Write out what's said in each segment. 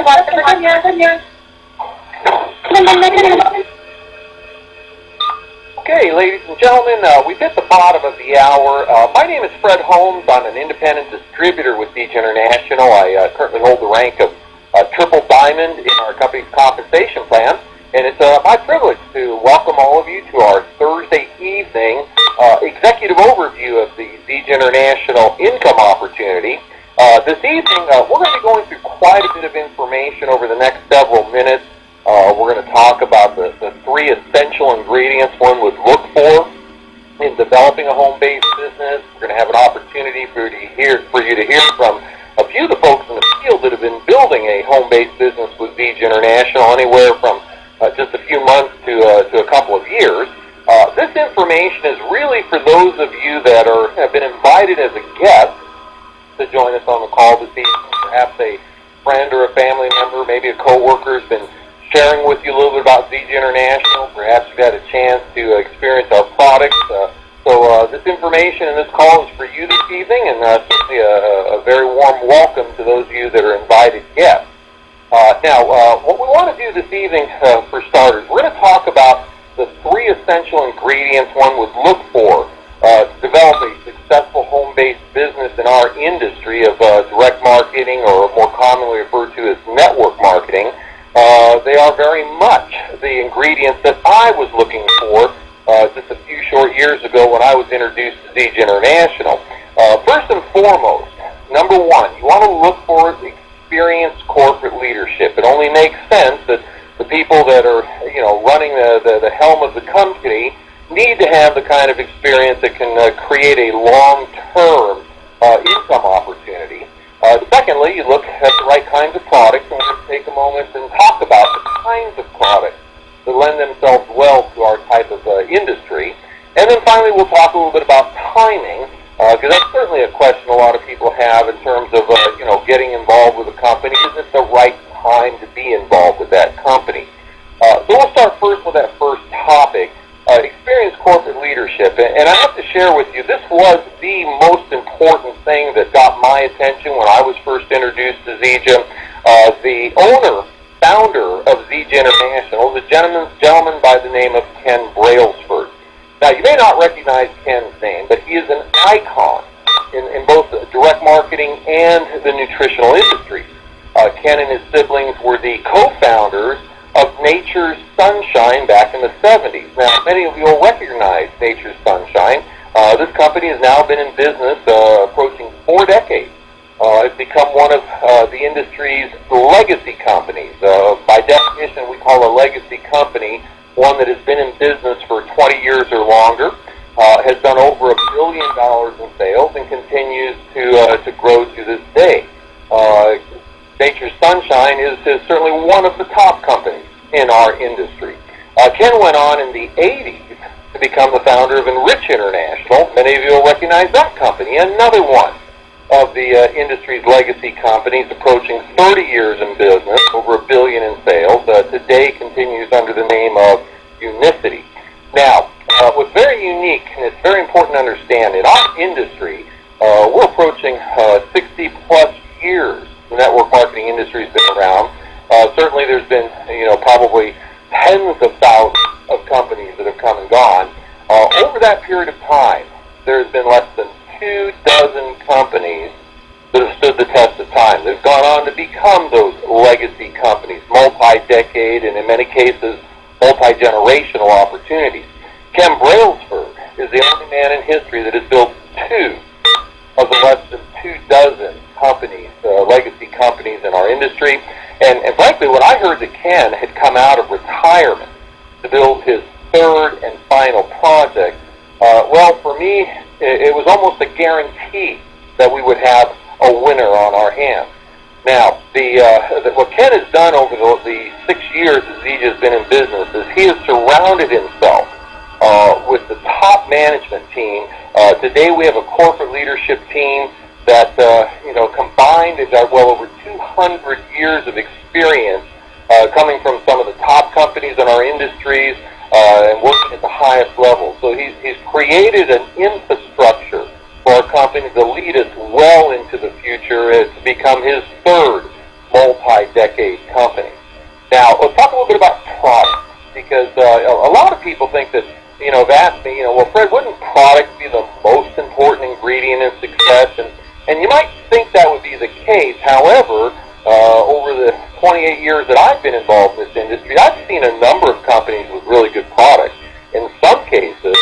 Okay, ladies and gentlemen, we've hit the bottom of the hour. My name is Fred Holmes. I'm an independent distributor with Siege International. I currently hold the rank of Triple Diamond in our company's compensation plan, and it's my privilege to welcome all of you to our Thursday evening executive overview of the Siege International income opportunity. This evening, we're going to be going through quite a bit of information over the next several minutes. We're going to talk about the three essential ingredients one would look for in developing a home-based business. We're going to have an opportunity for you to hear from a few of the folks in the field that have been building a home-based business with Siege International, anywhere from just a few months to a couple of years. This information is really for those of you that have been invited as a guest to join us on the call this evening. Perhaps a friend or a family member, maybe a coworker has been sharing with you a little bit about Siege International. Perhaps you've had a chance to experience our products. So this information and this call is for you this evening, and certainly a very warm welcome to those of you that are invited guests. Now, what we want to do this evening, for starters, we're going to talk about the three essential ingredients one would look for to develop a successful home-based business in our industry of direct marketing, or more commonly referred to as network marketing. They are very much the ingredients that I was looking for just a few short years ago when I was introduced to Siege International. First and foremost, number one, you want to look for experienced corporate leadership. It only makes sense that the people that are running the helm of the company need to have the kind of experience that can create a long-term income opportunity. Secondly, you look at the right kinds of products, and we're going to take a moment and talk about the kinds of products that lend themselves well to our type of industry. And then finally, we'll talk a little bit about timing, because that's certainly a question a lot of people have in terms of getting involved with a company. Is it the right time to be involved with that company? So we'll start first with that first topic. Experienced corporate leadership, and I have to share with you, this was the most important thing that got my attention when I was first introduced to Siege. The founder of Siege International, is a gentleman by the name of Ken Brailsford. Now, you may not recognize Ken's name, but he is an icon in both the direct marketing and the nutritional industries. Ken and his siblings were the co-founders of Nature's Sunshine back in the 70s. Now, many of you will recognize Nature's Sunshine. This company has now been in business approaching 4 decades. It's become one of the industry's legacy companies. By definition, we call a legacy company one that has been in business for 20 years or longer, has done over $1 billion in sales, and continues to grow to this day. Nature's Sunshine is certainly one of the top companies in our industry. Ken went on in the 80s to become the founder of Enrich International. Many of you will recognize that company, another one of the industry's legacy companies, approaching 30 years in business, over $1 billion in sales. Today continues under the name of Unicity. Now, what's very unique, and it's very important to understand, in our industry, we're approaching 60-plus years. The network marketing industry has been around. Certainly there's been, probably tens of thousands of companies that have come and gone. Over that period of time, there's been less than 24 companies that have stood the test of time. They've gone on to become those legacy companies, multi-decade, and in many cases, multi-generational opportunities. Ken Brailsford is the only man in history that has built 2 of the less than 24 companies, legacy companies in our industry. And frankly, when I heard that Ken had come out of retirement to build his 3rd and final project, well, for me, it was almost a guarantee that we would have a winner on our hands. Now, what Ken has done over the 6 years that Siege has been in business is he has surrounded himself with the top management team. Today we have a corporate leadership team that, combined is well over 200 years of experience coming from some of the top companies in our industries and working at the highest level. So he's created an infrastructure for our company to lead us well into the future to become his 3rd multi-decade company. Now, let's talk a little bit about product, because a lot of people think that, have asked me, well, Fred, wouldn't product be the most important ingredient in success? And you might think that would be the case. However, over the 28 years that I've been involved in this industry, I've seen a number of companies with really good products. In some cases,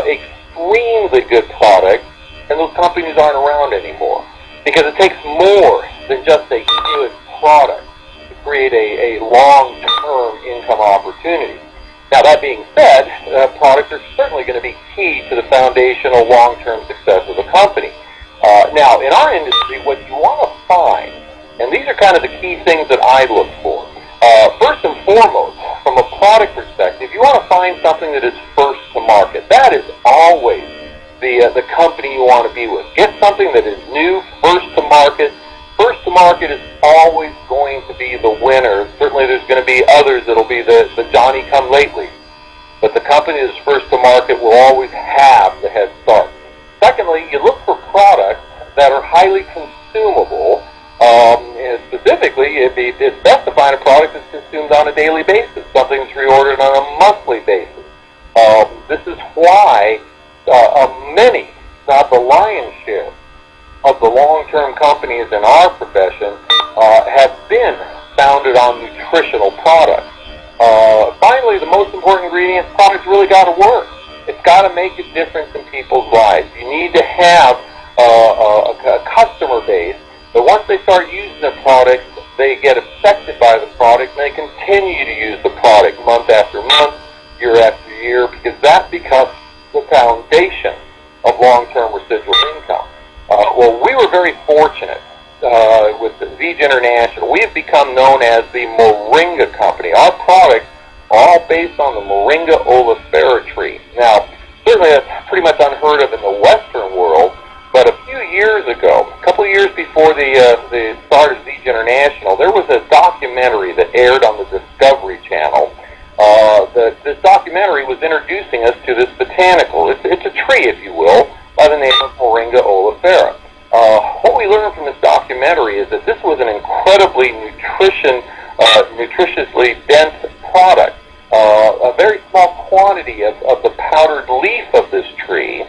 extremely good products, and those companies aren't around anymore. Because it takes more than just a good product to create a long-term income opportunity. Now, that being said, products are certainly going to be key to the foundational long-term success of a company. Now, in our industry, what you want to find, and these are kind of the key things that I look for. First and foremost, from a product perspective, you want to find something that is first to market. That is always the company you want to be with. Get something that is new, first to market. First to market is always going to be the winner. Certainly there's going to be others that will be the Johnny-come-lately. But the company that's first to market will always have the head start. Secondly, you look for products that are highly consumable. And specifically, it's best to find a product that's consumed on a daily basis, something that's reordered on a monthly basis. This is why many, not the lion's share, of the long-term companies in our profession have been founded on nutritional products. Finally, the most important ingredient, product's really got to work. It's got to make a difference in people's lives. You need to have a customer base that once they start using the product, they get affected by the product, and they continue to use the product month after month, year after year, because that becomes the foundation of long-term residual income. Well, we were very fortunate with Vij International. We have become known as the Moringa Company. Our products are all based on the Moringa oleifera tree. Now, certainly that's pretty much unheard of in the Western world, but a few years ago, a couple of years before the start of Vij International, there was a documentary that aired on the Discovery Channel. This documentary was introducing us to this botanical. It's a tree, if you will, by the name of Moringa oleifera. What we learned from this documentary is that this was an incredibly nutritiously dense product. A very small quantity of the powdered leaf of this tree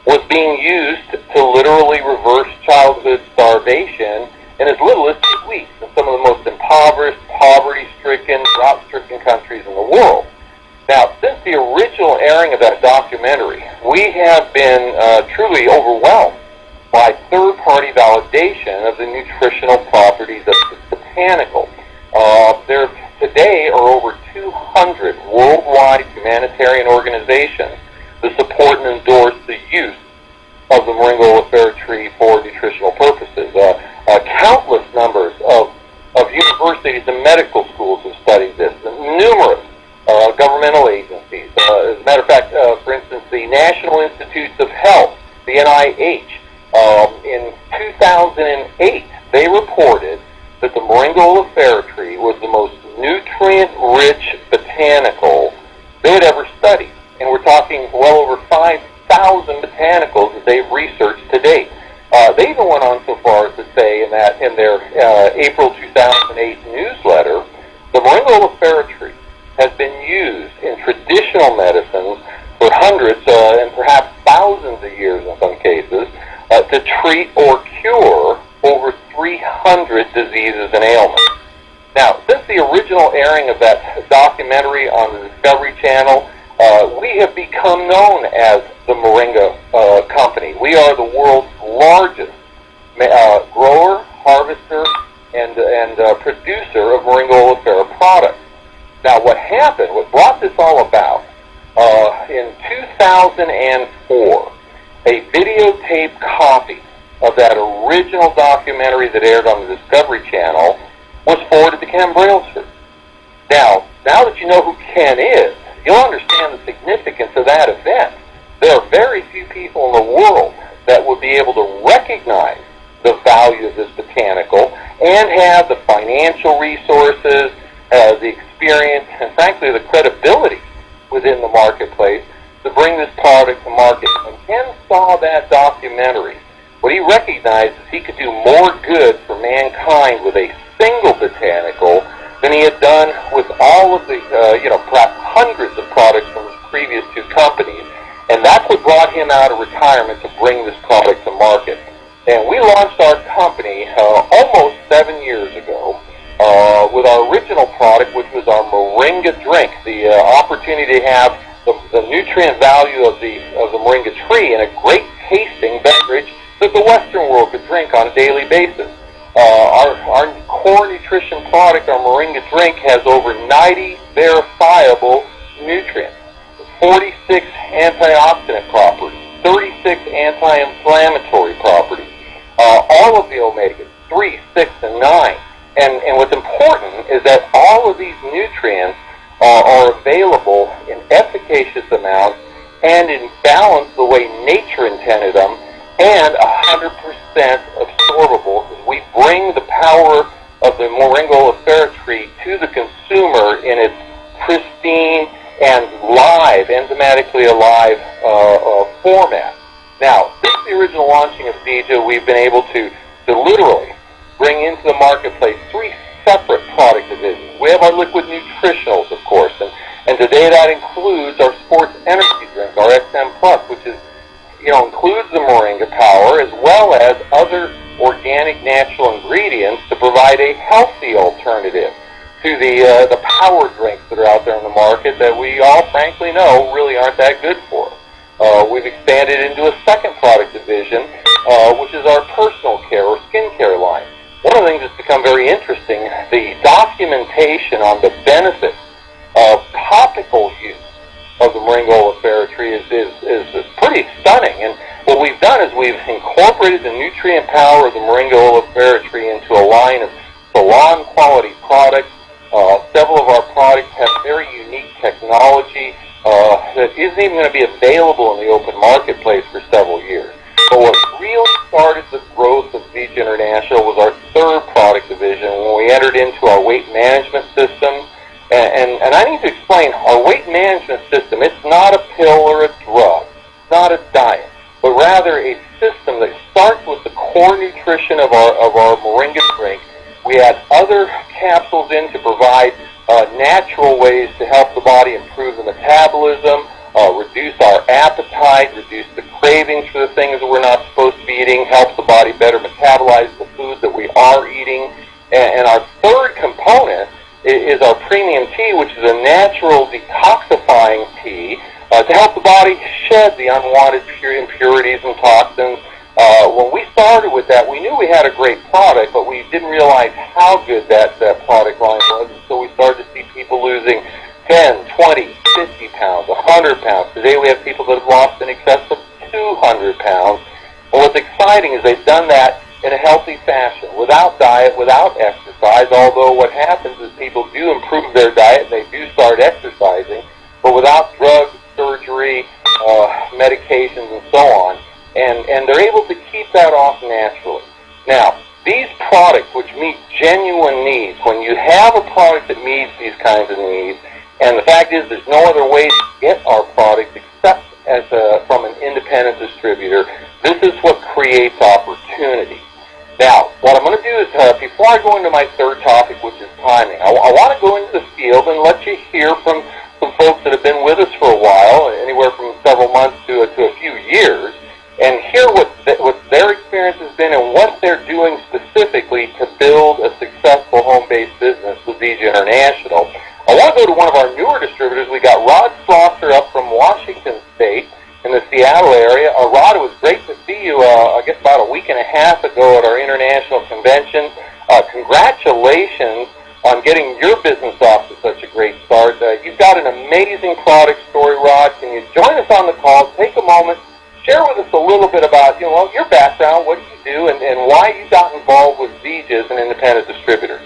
was being used to literally reverse childhood starvation in as little as 2 weeks in some of the most impoverished, poverty-stricken, drought-stricken countries in the world. Now, since the original airing of that documentary, we have been truly overwhelmed by third-party validation of the nutritional properties of this botanical. There today are over 200 worldwide humanitarian organizations that support and endorse the use of the Moringa oleifera tree for nutritional purposes. Countless numbers of universities and medical schools have studied this, and numerous governmental agencies. As a matter of fact, for instance, the National Institutes of Health, the NIH, in 2008, they reported that the Moringa oleifera tree was the most nutrient-rich botanical they had ever studied. And we're talking well over 5,000 botanicals that they've researched to date. They even went on so far as to say in their April 2008 newsletter, the Moringa oleifera tree has been used in traditional medicines for hundreds and perhaps thousands of years in some cases to treat or cure over 300 diseases and ailments. Now, since the original airing of that documentary on the Discovery Channel, we have become known as the Moringa Company. We are the world's largest grower, harvester, and producer of Moringa oleifera products. Now, what happened, what brought this all about, in 2004, a videotaped copy of that original documentary that aired on the Discovery Channel was forwarded to Ken Brailsford. Now that you know who Ken is, you'll understand the significance of that event. There are very few people in the world that would be able to recognize the value of this botanical and have the financial resources, the experience, and frankly the credibility within the marketplace to bring this product to market. When Ken saw that documentary, what he recognized is he could do more good for mankind with a single botanical than he had done with all of the, perhaps hundreds of products from his previous two companies. And that's what brought him out of retirement to bring this product to market. And we launched our company almost 7 years ago with our original product, which was our Moringa drink, the opportunity to have the nutrient value of the moringa tree in a great tasting beverage that the Western world could drink on a daily basis. Our core nutrition product, our Moringa drink, has over 90 verifiable nutrients, 46 antioxidant properties, 36 anti-inflammatory properties, all of the omegas, 3, 6, and 9. And what's important is that all of these nutrients are available in efficacious amounts and in balance the way nature intended them, and 100% absorbable. We bring the power of the Moringa oleifera tree to the consumer in its pristine and live, enzymatically alive format. Now, since the original launching of Zija, we've been able to literally bring into the marketplace 3 separate product divisions. We have our liquid nutritionals, of course, and today that includes our sports energy drink, our XM Plus, which is, includes the Moringa power as well as other organic natural ingredients to provide a healthy alternative to the power drinks that are out there in the market that we all frankly know really aren't that good for us. We've expanded into a second product division, which is our personal care or skincare line. One of the things that's become very interesting, the documentation on the benefits of topical use of the Moringa oleifera tree is pretty stunning. And what we've done is we've incorporated the nutrient power of the Moringa oleifera tree into a line of salon quality products. Several of our products have very unique technology that isn't even going to be available in the open marketplace for several years. But what really started the growth of Zija International was our third product division when we entered into our weight management system. And I need to explain, our weight management system, it's not a pill or a drug, it's not a diet, but rather a system that starts with the core nutrition of our Moringa drink. We add other capsules in to provide natural ways to help the body improve the metabolism, reduce our appetite, reduce the cravings for the things that we're not supposed to be eating, helps the body better metabolize the foods that we are eating. And our third component is our premium tea, which is a natural detoxifying tea to help the body shed the unwanted impurities and toxins. When we started with that, we knew we had a great product, but we didn't realize how good that product line was. And so we started to see people losing 10, 20, 50 pounds, 100 pounds. Today we have people that have lost in excess of 200 pounds. And what's exciting is they've done that in a healthy fashion, without diet, without exercise, although what happens is people do improve their diet and they do start exercising, but without drugs, surgery, medications, and so on. And they're able to keep that off naturally. Now, these products which meet genuine needs, when you have a product that meets these kinds of needs, and the fact is there's no other way to get our product except from an independent distributor, this is what creates opportunity. Now, what I'm going to do is, before I go into my third topic, which is timing, I want to go into the field and let you hear from some folks that have been with us for a while, anywhere from several months to a few years, and hear what their experience has been and what they're doing specifically to build a successful home-based business with Zija International. I want to go to one of our newer distributors. We got Rod Slosser up from Washington State in the Seattle area. Rod, it was great to see you, I guess about a week and a half ago at our international convention. Congratulations on getting your business off to such a great start. You've got an amazing product story, Rod. Can you join us on the call? Take a moment, share with us a little bit about your background, what you do, and why you got involved with Zija as an independent distributor.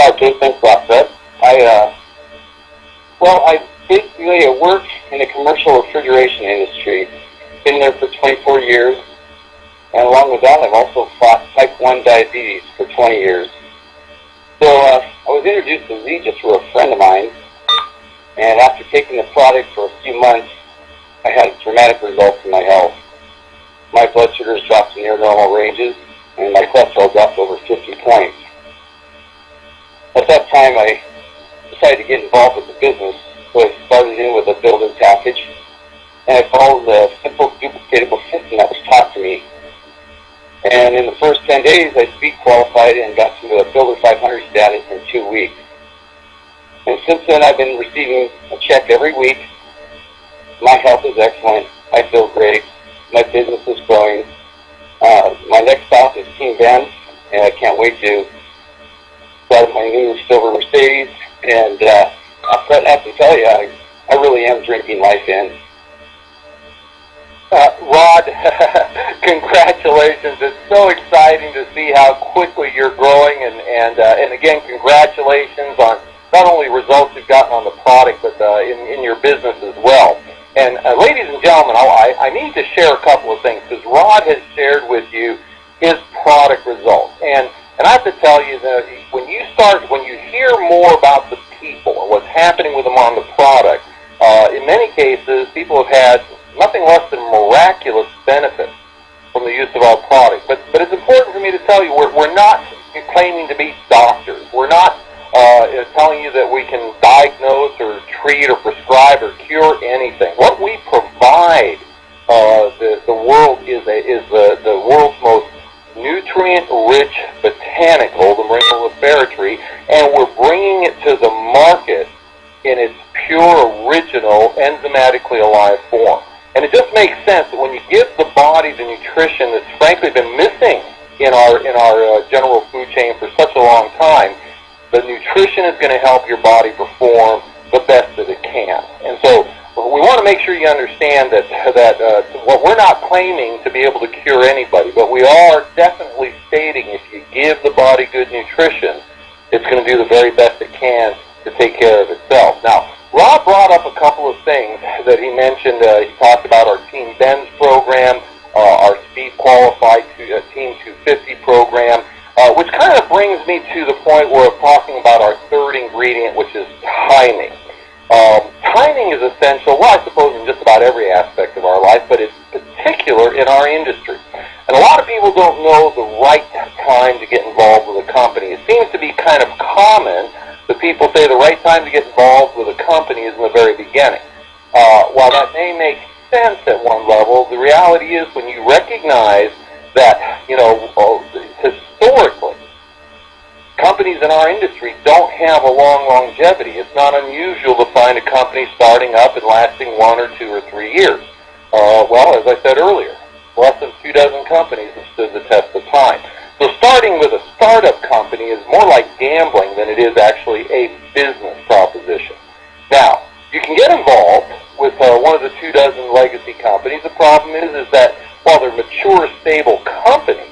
Okay, thanks a lot, Fred. I basically work in the commercial refrigeration industry. Been there for 24 years, and along with that, I've also fought type 1 diabetes for 20 years. So I was introduced to Zija through a friend of mine, and after taking the product for a few months, I had dramatic results in my health. My blood sugars dropped to near normal ranges, and my cholesterol dropped over 50 points. At that time, I decided to get involved with the business, so I started in with a builder package, and I followed the simple duplicatable system that was taught to me. And in the first 10 days, I speed qualified and got to a Builder 500 status in 2 weeks. And since then, I've been receiving a check every week. My health is excellent. I feel great. My business is growing. My next stop is Team Benz, and I can't wait to start my new silver Mercedes. And I have to tell you, I really am drinking life in. Rod, congratulations. It's so exciting to see how quickly you're growing, and again, congratulations on not only results you've gotten on the product, but in your business as well. And ladies and gentlemen, I need to share a couple of things, because Rod has shared with you his product results. And I have to tell you that when you hear more about the people or what's happening with them on the product, in many cases, people have had nothing less than miraculous benefits from the use of our product. But it's important for me to tell you, we're not claiming to be doctors. We're not telling you that we can diagnose or treat or prescribe or cure anything. What we provide the world is the world's most nutrient-rich botanical, the Moringa laboratory, and we're bringing it to the market in its pure, original, enzymatically alive form. And it just makes sense that when you give the body the nutrition that's frankly been missing in our general food chain for such a long time, the nutrition is going to help your body perform the best that it can. And so we want to make sure you understand that what we're not claiming to be able to cure anybody, but we are definitely stating if you give the body good nutrition, it's going to do the very best it can to take care of itself. Now, Rob brought up a couple of things that he mentioned. He talked about our Team Benz program, our Speed Qualified Team 250 program, which kind of brings me to the point where I'm talking about our third ingredient, which is timing. Timing is essential, well, I suppose in just about every aspect of our life, but it's particular in our industry. And a lot of people don't know the right time to get involved with a company. It seems to be kind of common that people say the right time to get involved with a company is in the very beginning. While that may make sense at one level, the reality is when you recognize that, historically, companies in our industry don't have a long longevity. It's not unusual to find a company starting up and lasting 1 or 2 or 3 years. Well, as I said earlier, less than 24 companies have stood the test of time. So starting with a startup company is more like gambling than it is actually a business proposition. Now, you can get involved with one of the 24 legacy companies. The problem is that while they're mature, stable companies,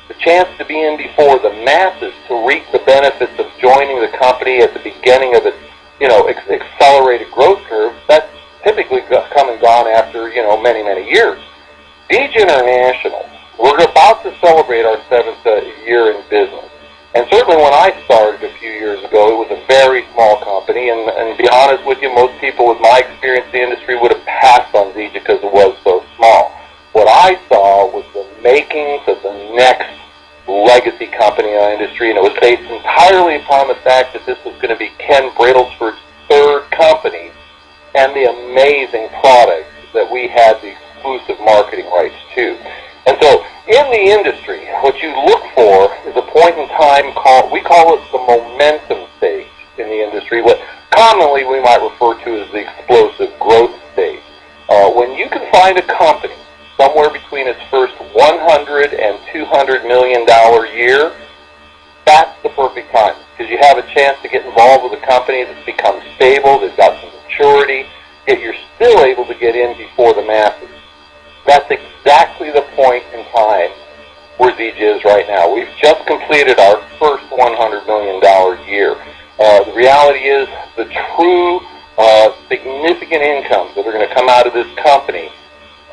the chance to be in before the masses to reap the benefits of joining the company at the beginning of its, accelerated growth curve, that's typically come and gone after, many, many years. Deej International, we're about to celebrate our 7th year in business. And certainly when I started a few years ago, it was a very small company, and to be honest with you, most people with my experience in the industry would have passed on Deej because it was so small. What I saw was the makings of the next legacy company in our industry, and it was based entirely upon the fact that this was going to be Ken Bradlesford's third company and the amazing products that we had the exclusive marketing rights to. And so in the industry, what you look for is a point in time we call it the momentum stage in the industry, what commonly we might refer to as the explosive growth stage. When you can find a company somewhere between its first $100 and $200 million year, that's the perfect time, because you have a chance to get involved with a company that's become stable, they've got some maturity, yet you're still able to get in before the masses. That's exactly the point in time where Deej is right now. We've just completed our first $100 million year. The reality is the true significant incomes that are going to come out of this company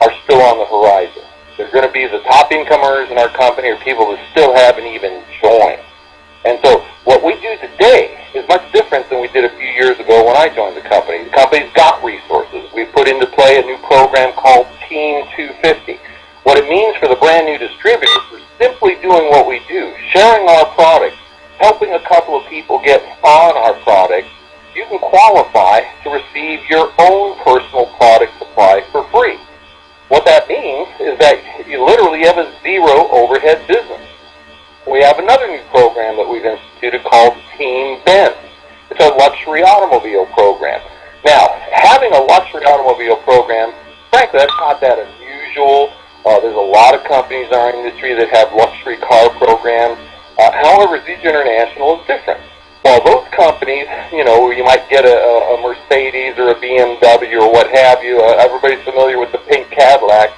are still on the horizon. They're going to be the top income earners in our company or people that still haven't even joined. And so what we do today is much different than we did a few years ago when I joined the company. The company's got resources. We put into play a new program called Team 250. What it means for the brand new distributors is simply doing what we do, sharing our product, helping a couple of people get on our product, you can qualify to receive your own personal product supply for free. What that means is that you literally have a zero overhead business. We have another new program that we've instituted called Team Benz. It's a luxury automobile program. Now, having a luxury automobile program, frankly, that's not that unusual. There's a lot of companies in our industry that have luxury car programs. However, Zege International is different. While those companies, where you might get a Mercedes or a BMW or what have you, everybody's familiar with the pink Cadillac,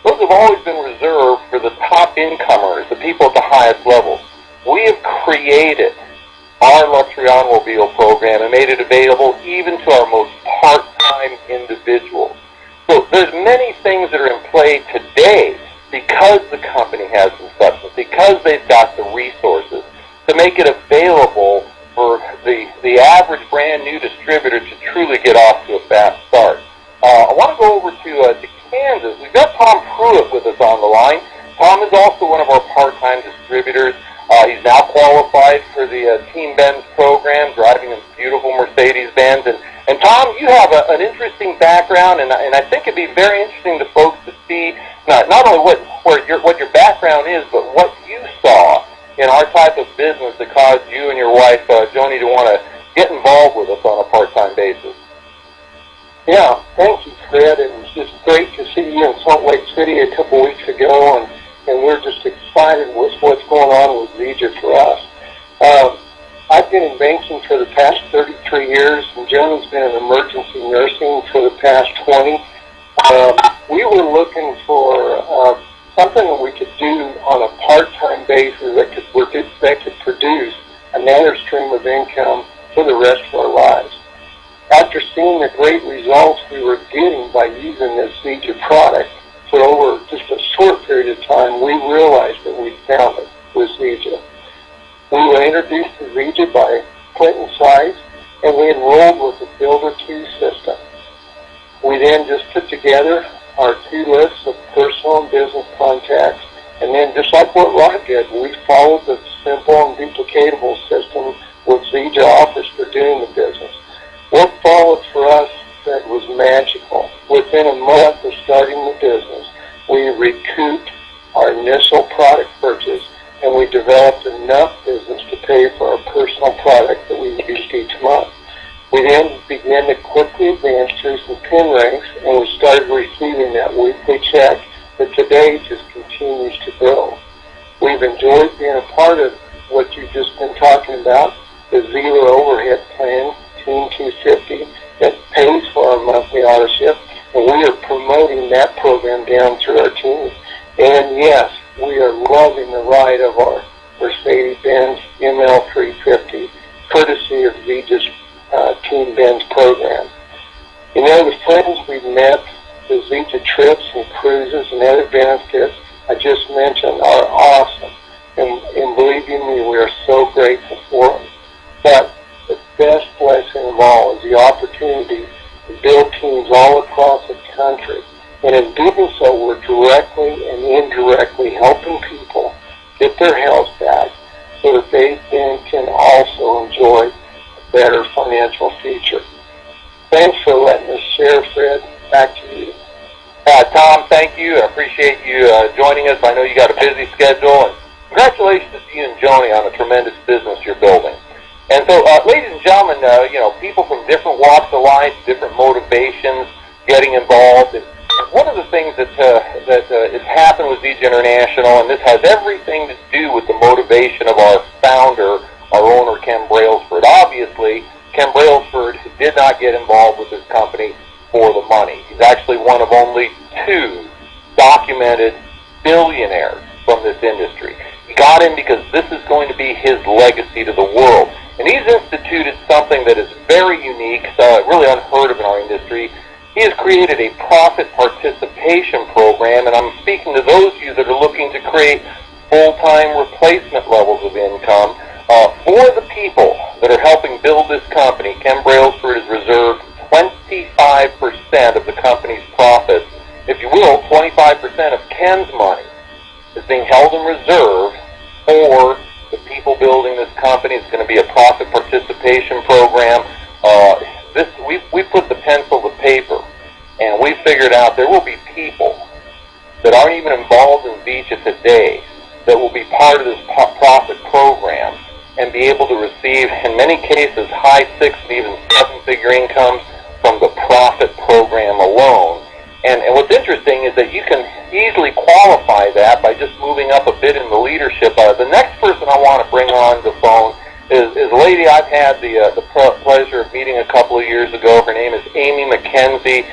those have always been reserved for the top incomers, the people at the highest levels. We have created our luxury automobile program and made it available even to our most part-time individuals. So there's many things that are in play today because the company has some substance, because they've got the resources to make it available for the average brand new distributor to truly get off to a fast start. I want to go over to Kansas. We've got Tom Pruitt with us on the line. Tom is also one of our part-time distributors. He's now qualified for the Team Benz program, driving a beautiful Mercedes-Benz. And Tom, you have an interesting background, and I think it'd be very interesting to folks to see not only what your background is, but what you saw in our type of business that caused you and your wife, Joni, to want to get involved with us on a part-time basis. Yeah, thank you, Fred. It was just great to see you in Salt Lake City a couple weeks ago, and we're just excited with what's going on with Zege for us. I've been in banking for the past 33 years, and Joni's been in emergency nursing for the past 20. We were looking for something that we could do on a part-time basis that could produce another stream of income for the rest of our lives. After seeing the great results we were getting by using this Zege product for over just a short period of time, we realized that we found it with Zege. We were introduced to Zege by Clinton Size, and we enrolled with the Builder 2 system. We then just put together our 2 lists of personal and business contacts, and then just like what Rod did, we followed the simple and duplicatable system which Zege offers for doing the business. What followed for us that was magical. Within a month of starting the business, we recouped our initial product purchase, and we developed enough business to pay for our personal product that we used each month. We then began to quickly advance through some pin ranks, and we started receiving that weekly check that today just continues to grow. We've enjoyed being a part of what you've just been talking about, the zero overhead plan, Team 250, that pays for our monthly auto-ship, and we are promoting that program down through our team. And yes, we are loving the ride of our Mercedes-Benz ML350, courtesy of Zege's Team Benz program. The friends we've met, the Zege trips and cruises and other benefits I just mentioned are awesome. And believe you me, we are so grateful for them. But the best blessing of all is the opportunity to build teams all across the country. And in doing so, we're directly and indirectly helping people get their health back so that they then can also enjoy a better financial future. Thanks for letting us share, Fred. Back to you. Tom, thank you. I appreciate you joining us. I know you got a busy schedule, and congratulations to you and Joni on a tremendous business you're building. And so, ladies and gentlemen, people from different walks of life, different motivations, getting involved. And one of the things that has happened with Zege International, and this has everything to do with the motivation of our founder, our owner, Ken Brailsford. Obviously, Ken Brailsford did not get involved with this company for the money. He's actually one of only 2 documented billionaires from this industry. He got in because this is going to be his legacy to the world. And he's instituted something that is very unique, really unheard of in our industry. He has created a profit participation program, and I'm speaking to those of you that are looking to create full-time replacement levels of income. For the people that are helping build this company, Ken Brailsford has reserved 25% of the company's profits. If you will, 25% of Ken's money is being held in reserve for the people building this company. It's going to be a profit participation program. We put the pencil to paper, and we figured out there will be people that aren't even involved in VIJA today that will be part of this profit program and be able to receive, in many cases, high six and even seven-figure incomes from the profit program alone. And what's interesting is that you can easily qualify that by just moving up a bit in the leadership. The next person I want to bring on the phone is a lady I've had the pleasure of meeting a couple of years ago. Her name is Amy McKenzie.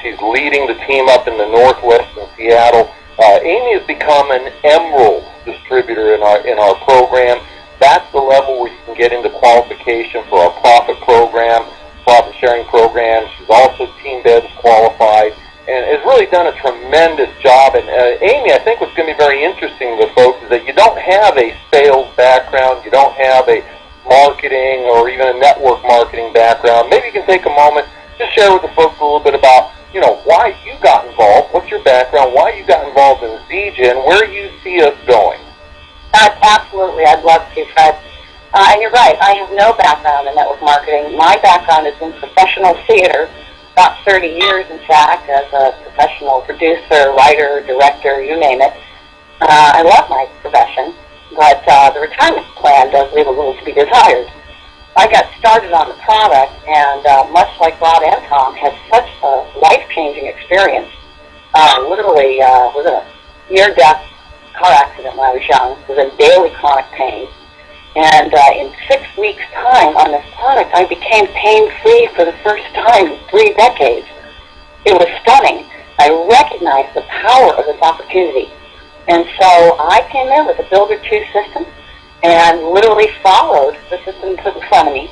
She's leading the team up in the Northwest in Seattle. Amy has become an emerald distributor in our program. That's the level where you can get into qualification for our profit program, profit sharing program. She's also Team Beds qualified and has really done a tremendous job. And Amy, I think what's going to be very interesting to folks is that you don't have a sales background, you don't have a marketing or even a network marketing background. Maybe you can take a moment, just share with the folks a little bit about, why you got involved, what's your background, why you got involved in VIJA, and where you see us going. Absolutely, I'd love to, Fred. And you're right, I have no background in network marketing. My background is in professional theater, about 30 years, in fact, as a professional producer, writer, director, you name it. I love my profession, but the retirement plan does leave a little to be desired. I got started on the product, and much like Rod and Tom, had such a life-changing experience. Literally was in a near-death car accident when I was young, was in daily chronic pain. And in 6 weeks' time on this product, I became pain-free for the first time in 3 decades. It was stunning. I recognized the power of this opportunity. And so I came in with a Builder 2 system and literally followed the system put in front of me,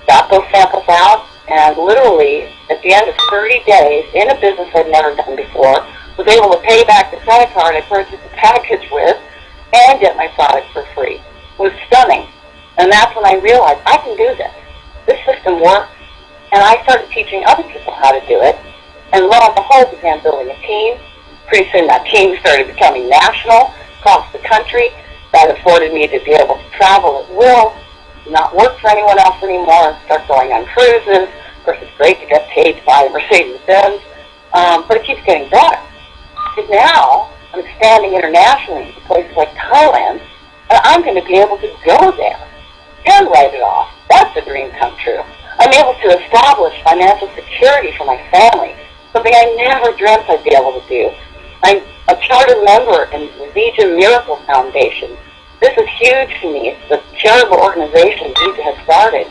got those samples out, and literally at the end of 30 days, in a business I'd never done before, was able to pay back the credit card I purchased the package with and get my product for free. It was stunning. And that's when I realized I can do this. This system works. And I started teaching other people how to do it. And lo and behold, began building a team. Pretty soon that team started becoming national across the country. That afforded me to be able to travel at will, not work for anyone else anymore, start going on cruises. Of course, it's great to get paid to buy a Mercedes-Benz, but it keeps getting better. Because now I'm expanding internationally to places like Thailand, and I'm going to be able to go there and write it off. That's a dream come true. I'm able to establish financial security for my family, something I never dreamt I'd be able to do. I'm a charter member in the VIJA Miracle Foundation. This is huge to me. It's the charitable organization VIJA has started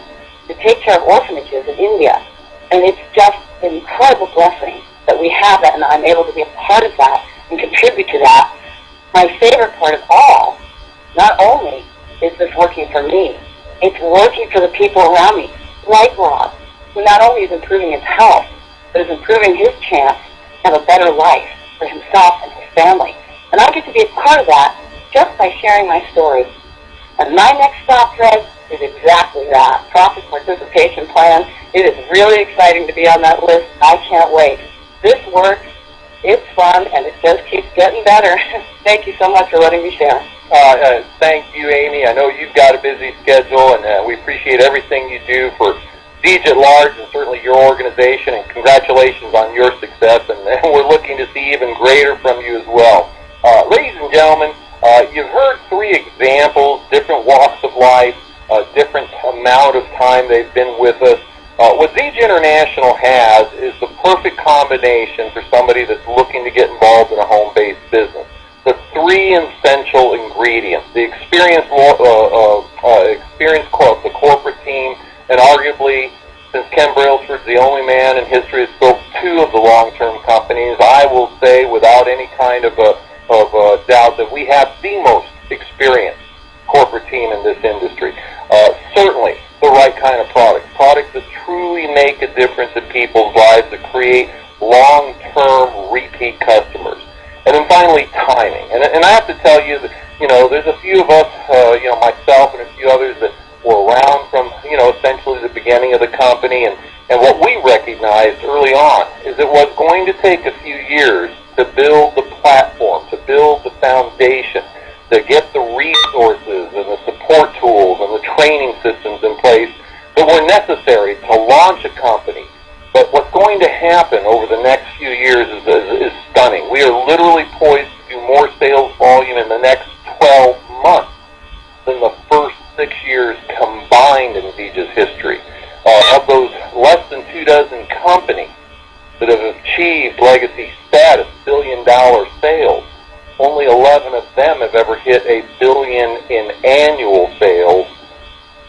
to take care of orphanages in India. And it's just an incredible blessing that we have that, and I'm able to be a part of that and contribute to that. My favorite part of all, not only is this working for me, it's working for the people around me, like Rod, who not only is improving his health, but is improving his chance to have a better life for himself and his family. And I get to be a part of that just by sharing my story. And my next stop, Fred, is exactly that, profit participation plan. It is really exciting to be on that list. I can't wait. This works, it's fun, and it just keeps getting better. Thank you so much for letting me share. Thank you, Amy. I know you've got a busy schedule, and we appreciate everything you do for VIJA at large and certainly your organization, and congratulations on your success, and we're looking to see even greater from you as well. Ladies and gentlemen, you've heard 3 examples, different walks of life, different amount of time they've been with us. What VIJA International has is the perfect combination for somebody that's looking to get involved in a home-based business. The 3 essential ingredients: the experienced the corporate team, and arguably, since Ken Brailsford's the only man in history that's built 2 of the long-term companies, I will say without any kind of doubt that we have the most experienced corporate team in this industry. Certainly the right kind of products that truly make a difference in people's lives, that create long-term repeat customers. And then finally, timing. And I have to tell you that, there's a few of us, myself and a few others that were around from, essentially the beginning of the company. And what we recognized early on is it was going to take a few years to build the platform, to build the foundation, to get the resources and the support tools and the training systems in place that were necessary to launch a company. But what's going to happen over the next few years is stunning. We are literally poised to do more sales volume in the next 12 months than the first 6 years combined in Vija's history. Of those less than 24 companies that have achieved legacy status, billion-dollar sales, only 11 of them have ever hit $1 billion in annual sales.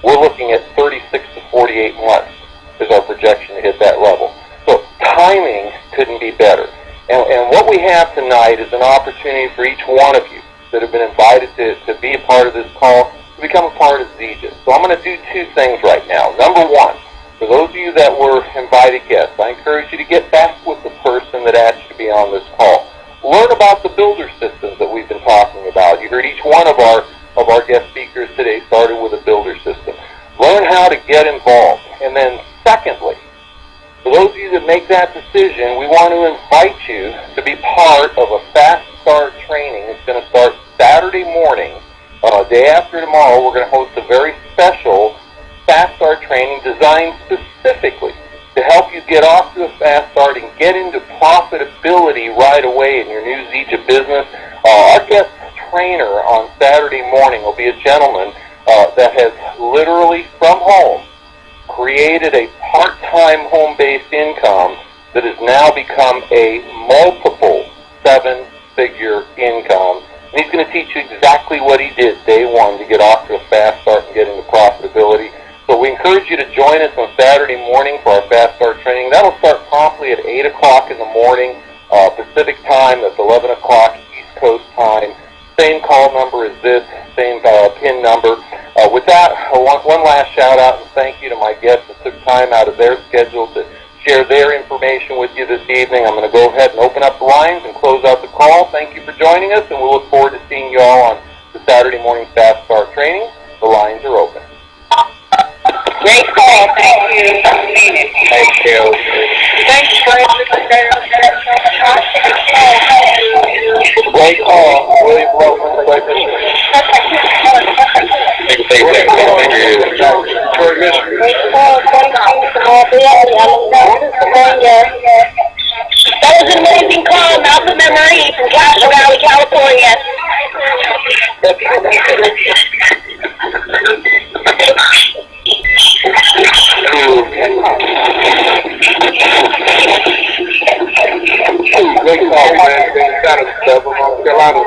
We're looking at 36 to 48 months is our projection to hit that level. So timing couldn't be better. And what we have tonight is an opportunity for each one of you that have been invited to be a part of this call to become a part of Zija. So I'm going to do 2 things right now. Number 1, for those of you that were invited guests, I encourage you to get back with the person that asked you to be on this call. Learn about the builder systems that we've been talking about. You heard each one of our guest speakers today started with a builder system. Learn how to get involved. And then secondly, for those of you that make that decision, we want to invite you to be part of a Fast Start training. It's going to start Saturday morning. Day after tomorrow, we're going to host a very special Fast Start training designed specifically to help you get off to a fast start and get into profitability right away in your new Zija business. Our guest trainer on Saturday morning will be a gentleman that has literally from home created a part-time home-based income that has now become a multiple 7-figure income. And he's going to teach you exactly what he did day 1 to get off to a fast start and get into profitability. So we encourage you to join us on Saturday morning for our Fast Start training. That'll start promptly at 8 o'clock in the morning, Pacific time. That's 11 o'clock East Coast time. Same call number as this, same PIN number. With that, I want one last shout-out and thank you to my guests that took time out of their schedule to share their information with you this evening. I'm going to go ahead and open up the lines and close out the call. Thank you for joining us, and we'll look forward to seeing you all on the Saturday morning Fast Start training. The lines are open. Great call. Thank you. Thank you. Thanks, Fred. Great call. William Blowman. That was an amazing call, Malcolm and Marie from Castro Valley, California. Great call, man. Out of North Carolina.